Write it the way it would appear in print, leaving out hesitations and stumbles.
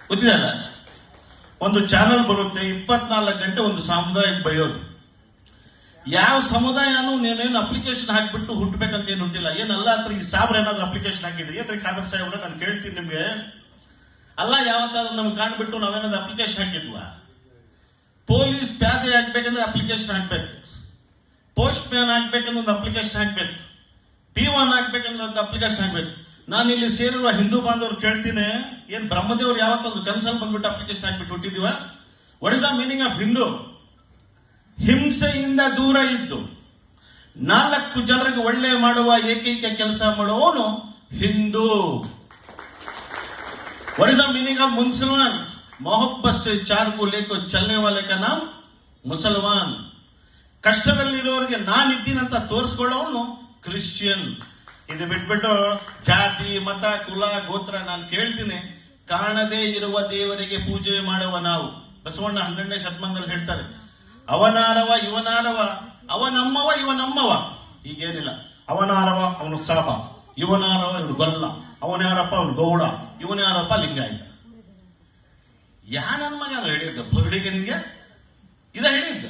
ಗೊತ್ತಿದಲ್ಲ, ಒಂದು ಚಾನಲ್ ಬರುತ್ತೆ 24 ಗಂಟೆ ಒಂದು ಸಮುದಾಯಕ್ಕೆ ಬೈಯೋದು. ಯಾವ ಸಮುದಾಯನೂ ನೀನೇನು ಅಪ್ಲಿಕೇಶನ್ ಹಾಕ್ಬಿಟ್ಟು ಹುಟ್ಟಬೇಕಂತ ಏನು ಹುಟ್ಟಿಲ್ಲ. ಏನಲ್ಲ ಹತ್ರ ಈ ಸಾಬ್ರ ಏನಾದ್ರು ಅಪ್ಲಿಕೇಶನ್ ಹಾಕಿದ್ರಿ ಏನ್ರಿ ಖಾದರ್ ಸಾಹೇಬ್ರೆ, ನಾನು ಕೇಳ್ತೀನಿ ನಿಮ್ಗೆ. ಅಲ್ಲ, ಯಾವತ್ತಾದ್ರೂ ನಮ್ಗೆ ಕಾಣ್ಬಿಟ್ಟು ನಾವೇನಾದ್ರು ಅಪ್ಲಿಕೇಶನ್ ಹಾಕಿದ್ವಾ? ಪೊಲೀಸ್ ಪ್ಯಾದೆ ಹಾಕ್ಬೇಕಂದ್ರೆ ಅಪ್ಲಿಕೇಶನ್ ಹಾಕ್ಬೇಕು, ಪೋಸ್ಟ್ ಮ್ಯಾನ್ ಹಾಕ್ಬೇಕಂದ್ರೆ ಒಂದು ಅಪ್ಲಿಕೇಶನ್ ಹಾಕ್ಬೇಕು, P1 ಹಾಕ್ಬೇಕಂದ್ರೆ ಒಂದು ಅಪ್ಲಿಕೇಶನ್ ಹಾಕ್ಬೇಕು. ನಾನು ಇಲ್ಲಿ ಸೇರಿರುವ ಹಿಂದೂ ಬಾಂಧವರು ಕೇಳ್ತೀನಿ, ಏನ್ ಬ್ರಹ್ಮದೇವ್ರು ಯಾವತ್ತಾದ್ರು ಕನ್ಸಲ್ ಬಂದ್ಬಿಟ್ಟು ಅಪ್ಲಿಕೇಶನ್ ಹಾಕ್ಬಿಟ್ಟು ಹುಟ್ಟಿದೀವ? What is the meaning of Hindu? ಹಿಂಸೆಯಿಂದ ದೂರ ಇದ್ದು 4 ಜನರಿಗೆ ಒಳ್ಳೆ ಮಾಡುವ ಏಕೈಕ ಕೆಲಸ ಮಾಡುವವನು Hindu. What is the meaning of Musalman? ಮೊಹಬ್ಬತ್ ಸೆ 4 को लेकर चलने वाले का नाम ಮುಸಲ್ಮಾನ್. ಕಷ್ಟದಲ್ಲಿರುವವರಿಗೆ ನಾನಿದ್ದೀನಂತ ತೋರಿಸ್ಕೊಳ್ಳೋನು ಕ್ರಿಶ್ಚಿಯನ್. ಇದು ಬಿಟ್ಬಿಟ್ಟು ಜಾತಿ, ಮತ, ಕುಲ, ಗೋತ್ರ ನಾನು ಕೇಳ್ತೀನಿ. ಕಾಣದೇ ಇರುವ ದೇವರಿಗೆ ಪೂಜೆ ಮಾಡುವ ನಾವು. ಬಸವಣ್ಣ 12ನೇ ಶತಮಾನದಲ್ಲಿ ಹೇಳ್ತಾರೆ, ಅವನಾರವ ಇವನಾರವ, ಅವನಮ್ಮವ ಇವನಮ್ಮವ. ಈಗೇನಿಲ್ಲ, ಅವನಾರವ ಅವನು ಸಾಪ, ಇವನಾರವ ಇವನು ಗೊಲ್ಲ, ಅವನ್ಯಾರಪ್ಪ ಅವನು ಗೌಡ, ಇವನ್ಯಾರಪ್ಪ ಲಿಂಗಾಯತ. ಯಾ ನನ್ನ ಮಗ ಹೇಳಿದ್ದ ಬಗಡಿಗೆ ನಿನ್ಗೆ ಇದ ಹೇಳಿದ್ದ?